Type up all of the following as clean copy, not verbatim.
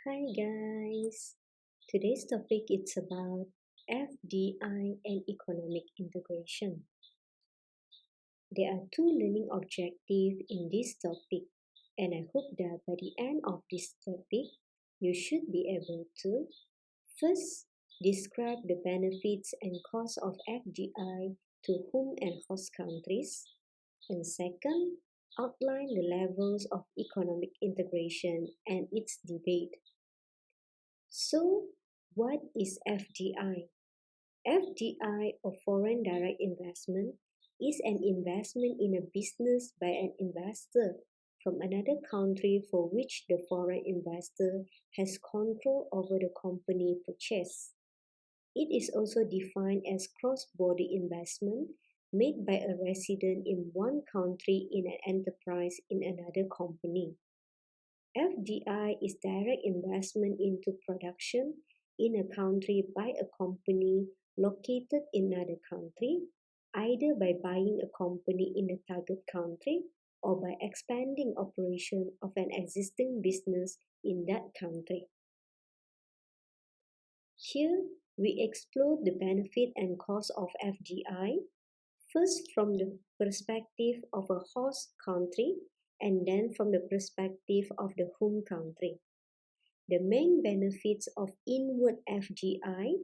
Hi guys. Today's topic is about FDI and economic integration. There are two learning objectives in this topic, and I hope that by the end of this topic, you should be able to first describe the benefits and costs of FDI to home and host countries, and second, outline the levels of economic integration and its debate. So, what is FDI? FDI, or foreign direct investment, is an investment in a business by an investor from another country for which the foreign investor has control over the company purchased. It is also defined as cross-border investment made by a resident in one country in an enterprise in another company. FDI is direct investment into production in a country by a company located in another country, either by buying a company in the target country or by expanding operation of an existing business in that country. Here, we explore the benefit and cost of FDI, first from the perspective of a host country and then from the perspective of the home country. The main benefits of inward FDI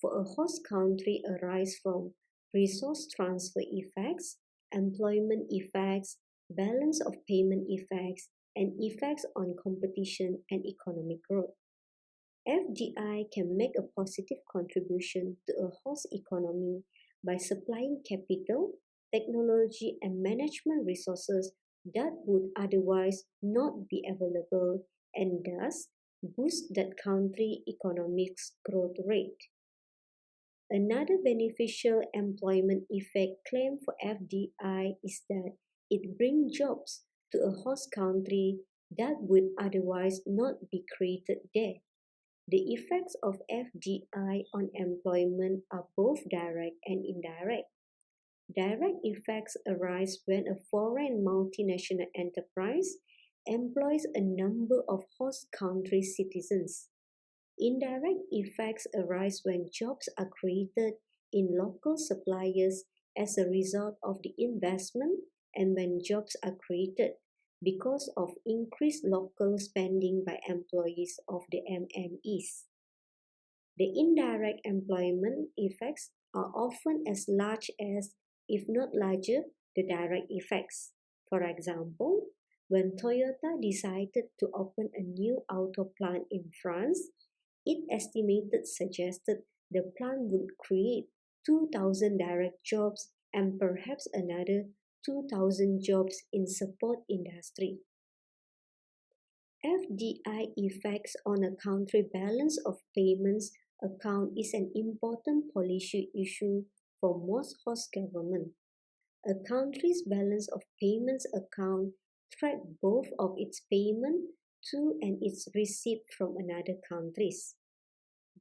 for a host country arise from resource transfer effects, employment effects, balance of payment effects, and effects on competition and economic growth. FDI can make a positive contribution to a host economy by supplying capital, technology, and management resources that would otherwise not be available and thus boost that country economic's growth rate. Another beneficial employment effect claimed for FDI is that it brings jobs to a host country that would otherwise not be created there. The effects of FDI on employment are both direct and indirect. Direct effects arise when a foreign multinational enterprise employs a number of host country citizens. Indirect effects arise when jobs are created in local suppliers as a result of the investment and when jobs are created because of increased local spending by employees of the MNEs. The indirect employment effects are often as large as, if not larger, the direct effects. For example, when Toyota decided to open a new auto plant in France, it estimated suggested the plant would create 2,000 direct jobs and perhaps another 2,000 jobs in support industry. FDI effects on a country balance of payments account is an important policy issue for most host government. A country's balance of payments account track both of its payment to and its receipt from another countries.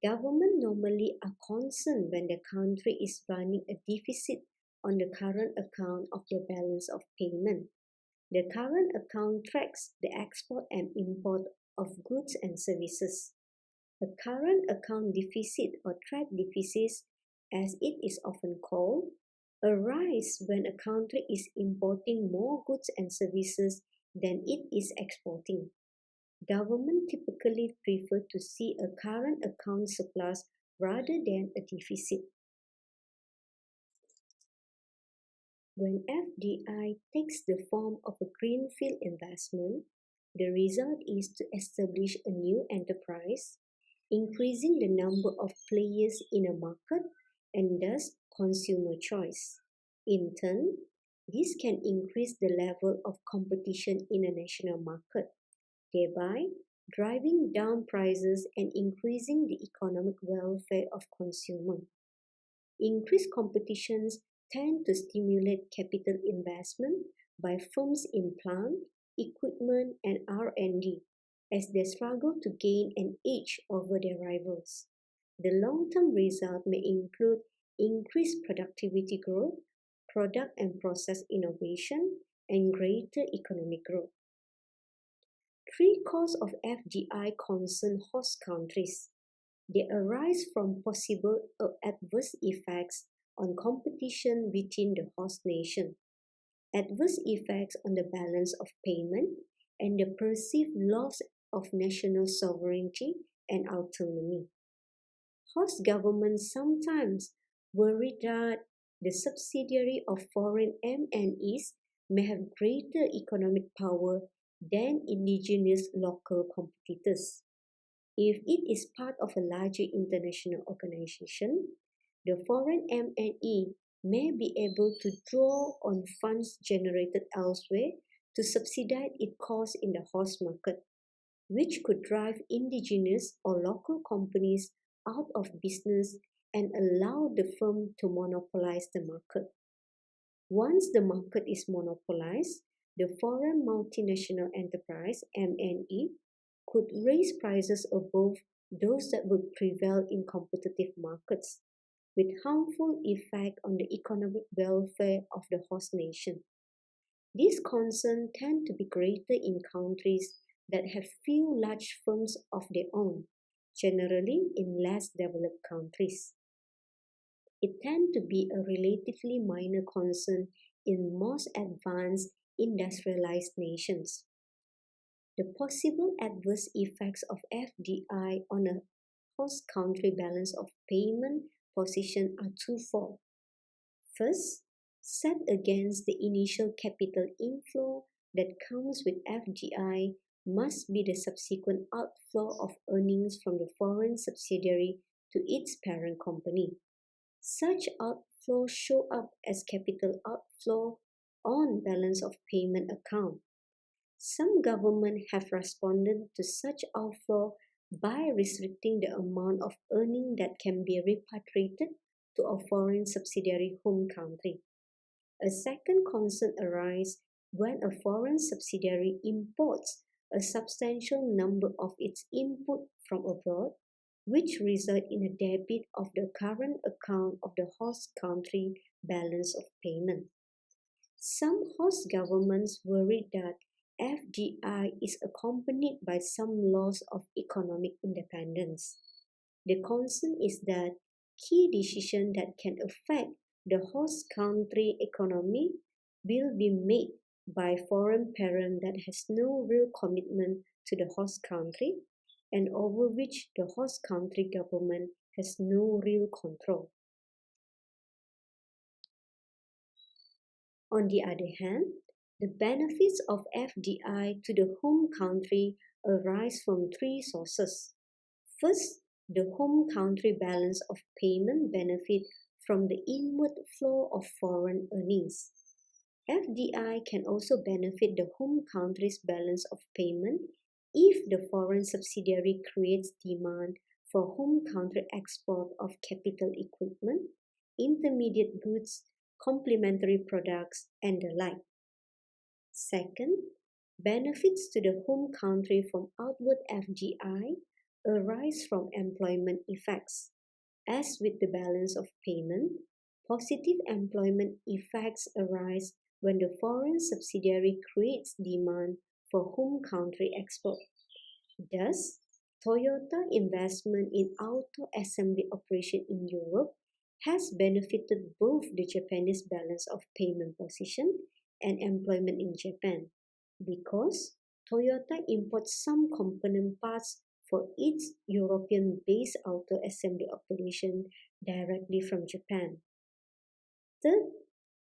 Government normally are concerned when the country is running a deficit on the current account of their balance of payment. The current account tracks the export and import of goods and services. A current account deficit or trade deficit, as it is often called, arise when a country is importing more goods and services than it is exporting. Government typically prefer to see a current account surplus rather than a deficit. When FDI takes the form of a greenfield investment, the result is to establish a new enterprise, increasing the number of players in a market and thus consumer choice. In turn, this can increase the level of competition in a national market, thereby driving down prices and increasing the economic welfare of consumers. Increased competitions tend to stimulate capital investment by firms in plant, equipment, and R&D as they struggle to gain an edge over their rivals. The long-term result may include increased productivity growth, product and process innovation, and greater economic growth. Three costs of FDI concern host countries. They arise from possible adverse effects on competition within the host nation, adverse effects on the balance of payment, and the perceived loss of national sovereignty and autonomy. Host governments sometimes worry that the subsidiary of foreign MNEs may have greater economic power than indigenous local competitors. If it is part of a larger international organization, the foreign MNE may be able to draw on funds generated elsewhere to subsidize its costs in the host market, which could drive indigenous or local companies out of business and allow the firm to monopolize the market. Once the market is monopolized, the foreign multinational enterprise (MNE) could raise prices above those that would prevail in competitive markets, with harmful effect on the economic welfare of the host nation. These concerns tend to be greater in countries that have few large firms of their own, generally in less developed countries. It tends to be a relatively minor concern in most advanced industrialized nations. The possible adverse effects of FDI on a host country balance of payment position are twofold. First, set against the initial capital inflow that comes with FDI must be the subsequent outflow of earnings from the foreign subsidiary to its parent company. Such outflows show up as capital outflow on balance of payment account. Some governments have responded to such outflow by restricting the amount of earning that can be repatriated to a foreign subsidiary home country. A second concern arises when a foreign subsidiary imports a substantial number of its input from abroad, which result in a debit of the current account of the host country balance of payment. Some host governments worry that FDI is accompanied by some loss of economic independence. The concern is that key decisions that can affect the host country economy will be made by foreign parent that has no real commitment to the host country and over which the host country government has no real control. On the other hand, the benefits of FDI to the home country arise from three sources. First, the home country balance of payment benefit from the inward flow of foreign earnings. FDI can also benefit the home country's balance of payment if the foreign subsidiary creates demand for home country export of capital equipment, intermediate goods, complementary products, and the like. Second, benefits to the home country from outward FDI arise from employment effects. As with the balance of payment, positive employment effects arise when the foreign subsidiary creates demand for home country export. Thus, Toyota investment in auto assembly operation in Europe has benefited both the Japanese balance of payment position and employment in Japan because Toyota imports some component parts for its European-based auto assembly operation directly from Japan. Third,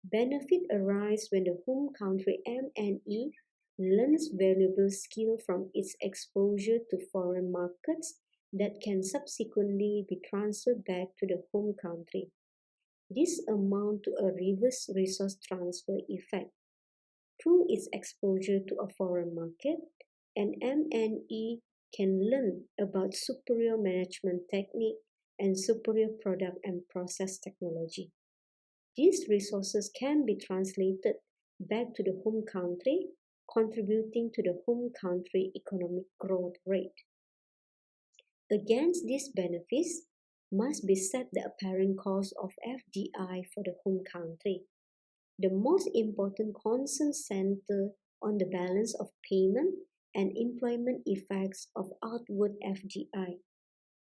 benefit arise when the home country MNE learns valuable skill from its exposure to foreign markets that can subsequently be transferred back to the home country. This amounts to a reverse resource transfer effect. Through its exposure to a foreign market, an MNE can learn about superior management technique and superior product and process technology. These resources can be translated back to the home country, contributing to the home country economic growth rate. Against these benefits must be set the apparent cost of FDI for the home country. The most important concern center on the balance of payment and employment effects of outward FDI.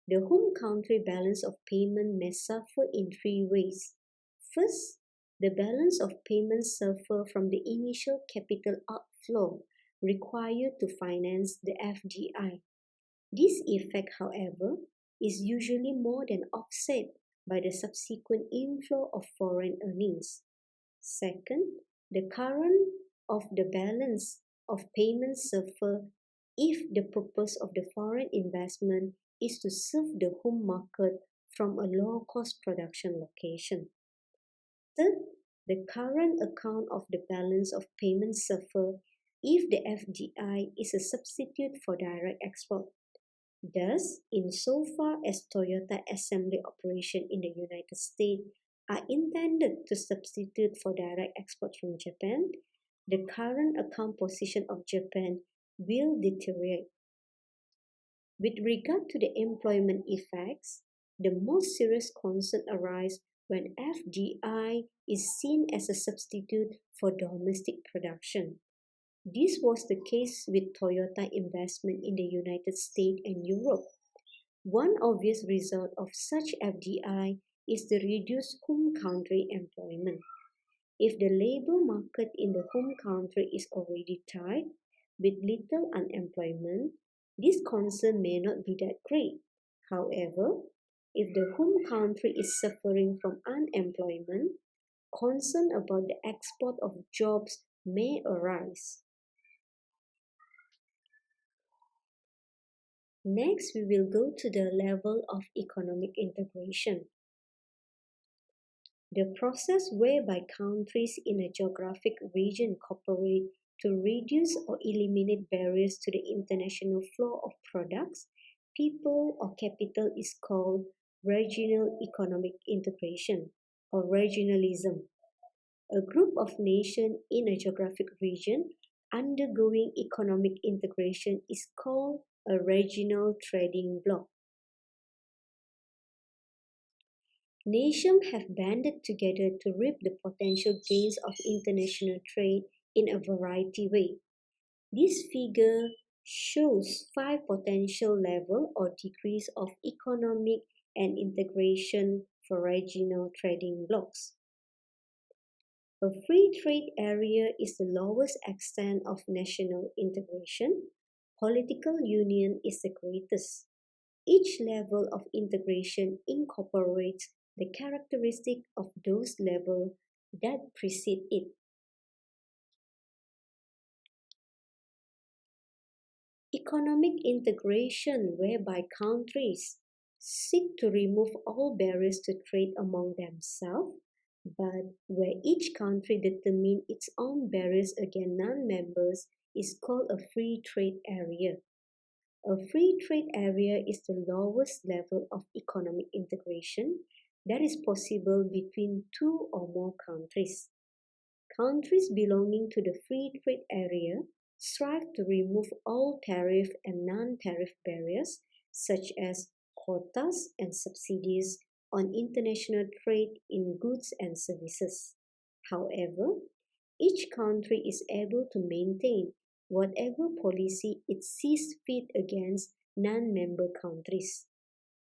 The home country balance of payment may suffer in three ways. First, the balance of payments suffer from the initial capital outflow required to finance the FDI. This effect, however, is usually more than offset by the subsequent inflow of foreign earnings. Second, the current of the balance of payments suffer if the purpose of the foreign investment is to serve the home market from a low-cost production location. Third, the current account of the balance of payments suffer if the FDI is a substitute for direct export. Thus, insofar as Toyota assembly operation in the United States are intended to substitute for direct exports from Japan, the current account position of Japan will deteriorate. With regard to the employment effects, the most serious concern arises when FDI is seen as a substitute for domestic production. This was the case with Toyota investment in the United States and Europe. One obvious result of such FDI is the reduced home country employment. If the labor market in the home country is already tight, with little unemployment, this concern may not be that great. However, if the home country is suffering from unemployment, concern about the export of jobs may arise. Next, we will go to the level of economic integration. The process whereby countries in a geographic region cooperate to reduce or eliminate barriers to the international flow of products, people, or capital is called regional economic integration or regionalism. A group of nations in a geographic region undergoing economic integration is called a regional trading bloc. Nations have banded together to reap the potential gains of international trade in a variety of ways. This figure shows 5 potential levels or degrees of economic and integration for regional trading blocs. A free trade area is the lowest extent of national integration. Political union is the greatest. Each level of integration incorporates the characteristic of those levels that precede it. Economic integration, whereby countries seek to remove all barriers to trade among themselves, but where each country determines its own barriers against non-members, is called a free trade area. A free trade area is the lowest level of economic integration that is possible between two or more countries. Countries belonging to the free trade area strive to remove all tariff and non-tariff barriers, such as quotas and subsidies on international trade in goods and services. However, each country is able to maintain whatever policy it sees fit against non-member countries.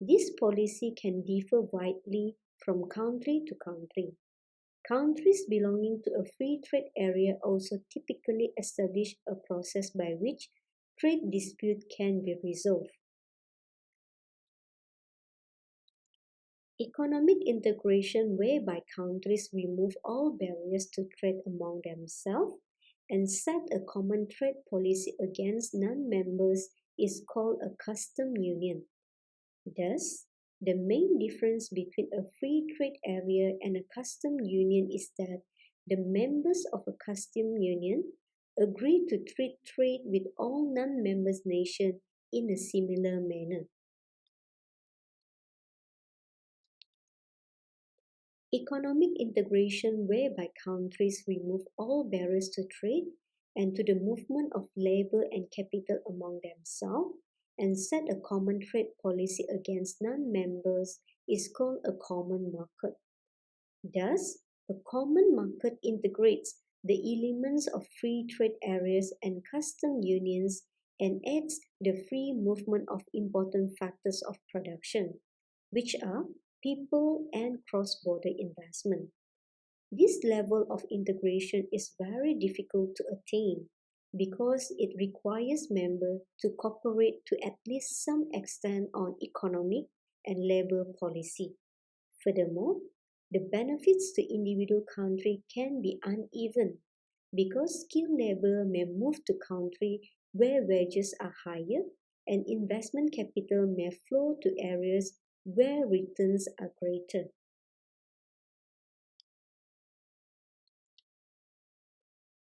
This policy can differ widely from country to country. Countries belonging to a free trade area also typically establish a process by which trade disputes can be resolved. Economic integration, whereby countries remove all barriers to trade among themselves and set a common trade policy against non-members, is called a custom union. Thus, the main difference between a free trade area and a custom union is that the members of a custom union agree to treat trade with all non-member nations in a similar manner. Economic integration, whereby countries remove all barriers to trade and to the movement of labor and capital among themselves and set a common trade policy against non-members, is called a common market. Thus, a common market integrates the elements of free trade areas and custom unions and aids the free movement of important factors of production, which are people and cross-border investment. This level of integration is very difficult to attain because it requires members to cooperate to at least some extent on economic and labor policy. Furthermore, the benefits to individual country can be uneven because skilled labor may move to countries where wages are higher and investment capital may flow to areas where returns are greater.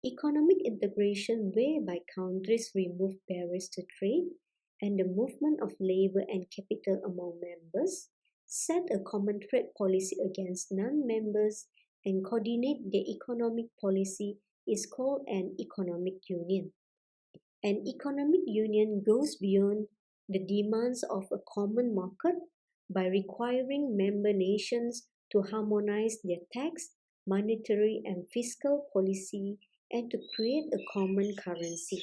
Economic integration, whereby countries remove barriers to trade and the movement of labor and capital among members, set a common trade policy against non-members, and coordinate their economic policy, is called an economic union. An economic union goes beyond the demands of a common market by requiring member nations to harmonize their tax, monetary, and fiscal policy and to create a common currency.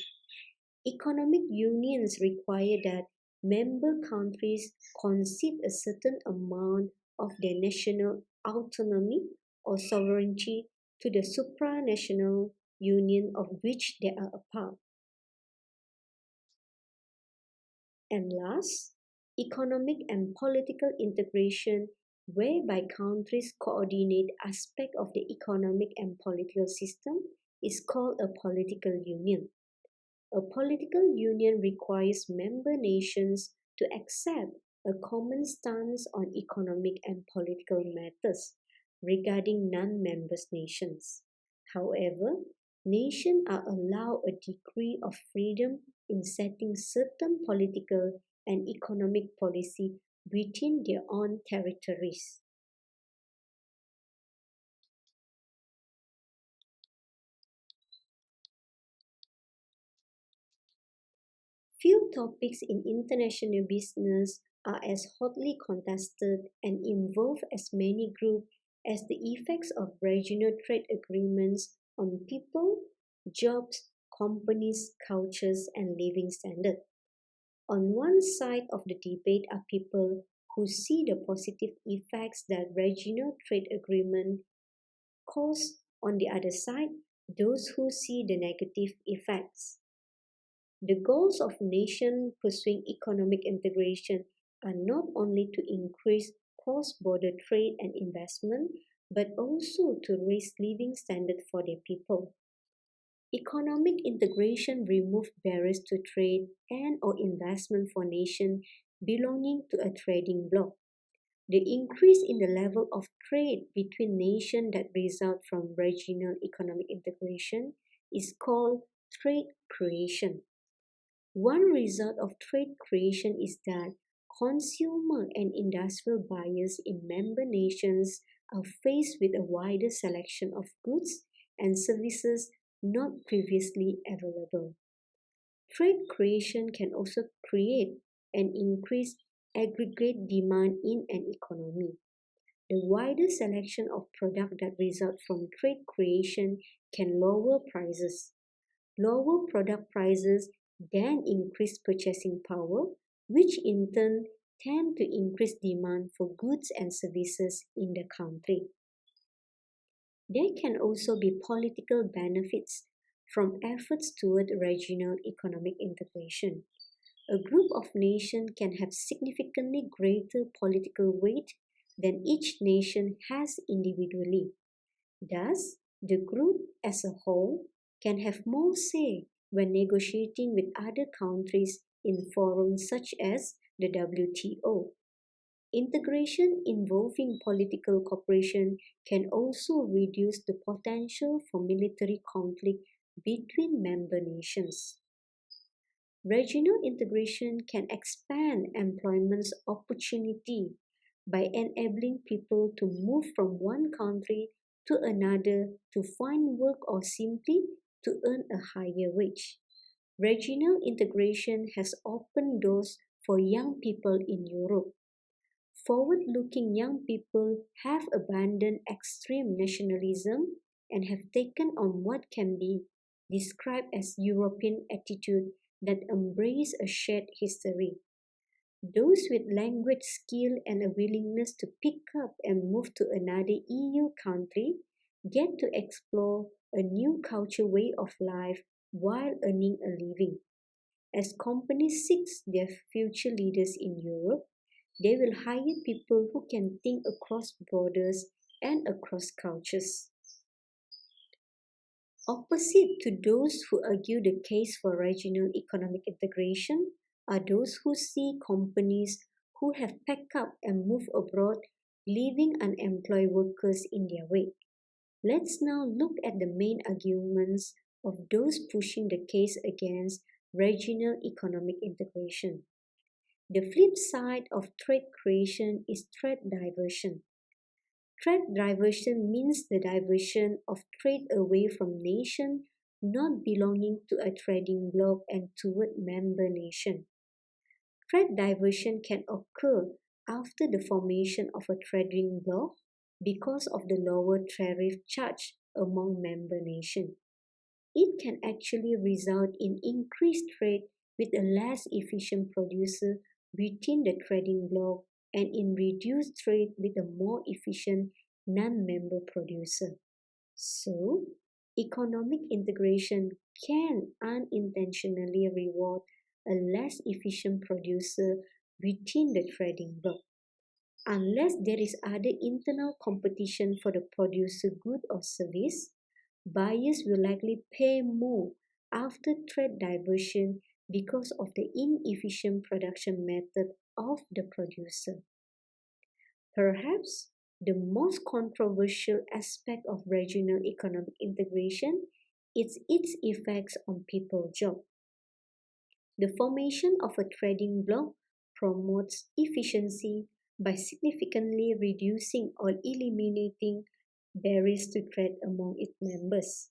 Economic unions require that member countries concede a certain amount of their national autonomy or sovereignty to the supranational union of which they are a part. And last, economic and political integration, whereby countries coordinate aspects of the economic and political system, is called a political union. A political union requires member nations to accept a common stance on economic and political matters regarding non-member nations. However, nations are allowed a degree of freedom in setting certain political and economic policy within their own territories. Few topics in international business are as hotly contested and involve as many groups as the effects of regional trade agreements on people, jobs, companies, cultures, and living standards. On one side of the debate are people who see the positive effects that regional trade agreement cause. On the other side, those who see the negative effects. The goals of nations pursuing economic integration are not only to increase cross-border trade and investment, but also to raise living standards for their people. Economic integration removes barriers to trade and or investment for nations belonging to a trading bloc. The increase in the level of trade between nations that result from regional economic integration is called trade creation. One result of trade creation is that consumer and industrial buyers in member nations are faced with a wider selection of goods and services not previously available. Trade creation can also create and increase aggregate demand in an economy. The wider selection of products that result from trade creation can lower prices. Lower product prices then increase purchasing power, which in turn tend to increase demand for goods and services in the country. There can also be political benefits from efforts toward regional economic integration. A group of nations can have significantly greater political weight than each nation has individually. Thus, the group as a whole can have more say when negotiating with other countries in forums such as the WTO. Integration involving political cooperation can also reduce the potential for military conflict between member nations. Regional integration can expand employment opportunity by enabling people to move from one country to another to find work or simply to earn a higher wage. Regional integration has opened doors for young people in Europe. Forward-looking young people have abandoned extreme nationalism and have taken on what can be described as European attitude that embrace a shared history. Those with language skill and a willingness to pick up and move to another EU country get to explore a new culture way of life while earning a living. As companies seek their future leaders in Europe, they will hire people who can think across borders and across cultures. Opposite to those who argue the case for regional economic integration are those who see companies who have packed up and moved abroad, leaving unemployed workers in their wake. Let's now look at the main arguments of those pushing the case against regional economic integration. The flip side of trade creation is trade diversion. Trade diversion means the diversion of trade away from nation not belonging to a trading bloc and toward member nation. Trade diversion can occur after the formation of a trading bloc because of the lower tariff charge among member nations. It can actually result in increased trade with a less efficient producer within the trading bloc and in reduced trade with a more efficient non-member producer. So, economic integration can unintentionally reward a less efficient producer within the trading bloc. Unless there is other internal competition for the producer good or service, buyers will likely pay more after trade diversion because of the inefficient production method of the producer. Perhaps the most controversial aspect of regional economic integration is its effects on people jobs. The formation of a trading bloc promotes efficiency by significantly reducing or eliminating barriers to trade among its members.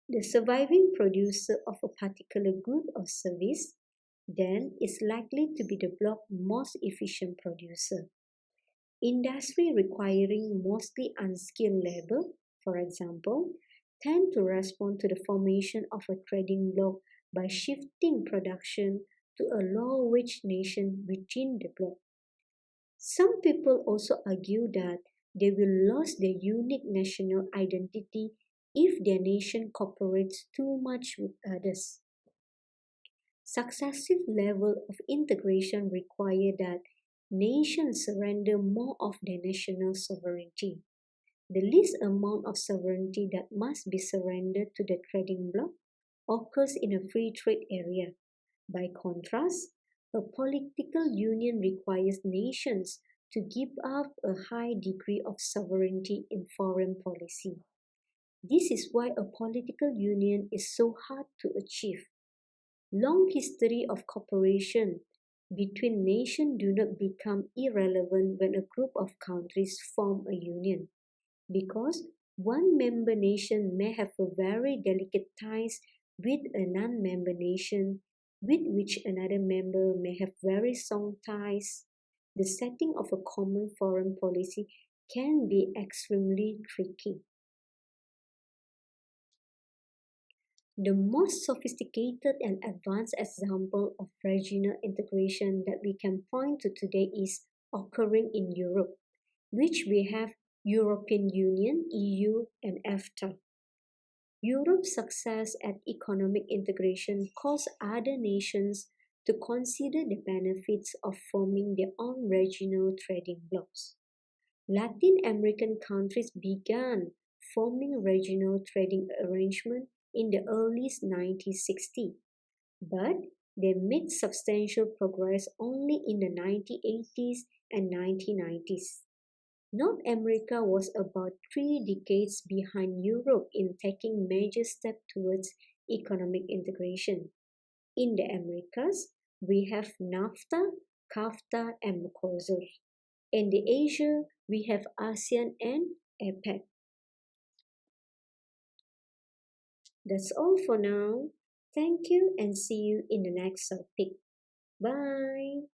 The surviving producer of a particular good or service then is likely to be the bloc's most efficient producer. Industry requiring mostly unskilled labor, for example, tend to respond to the formation of a trading bloc by shifting production to a low-wage nation within the bloc. Some people also argue that they will lose their unique national identity if their nation cooperates too much with others. Successive levels of integration require that nations surrender more of their national sovereignty. The least amount of sovereignty that must be surrendered to the trading bloc occurs in a free trade area. By contrast, a political union requires nations to give up a high degree of sovereignty in foreign policy. This is why a political union is so hard to achieve. Long history of cooperation between nations do not become irrelevant when a group of countries form a union, because one member nation may have a very delicate ties with a non-member nation with which another member may have very strong ties. The setting of a common foreign policy can be extremely tricky. The most sophisticated and advanced example of regional integration that we can point to today is occurring in Europe, which we have European Union, EU, and EFTA. Europe's success at economic integration caused other nations to consider the benefits of forming their own regional trading blocs. Latin American countries began forming regional trading arrangements in the early 1960s, but they made substantial progress only in the 1980s and 1990s. North America was about 3 decades behind Europe in taking major steps towards economic integration. In the Americas, we have NAFTA, CAFTA, and Mercosur. In the Asia, we have ASEAN and APEC. That's all for now. Thank you and see you in the next topic. Bye.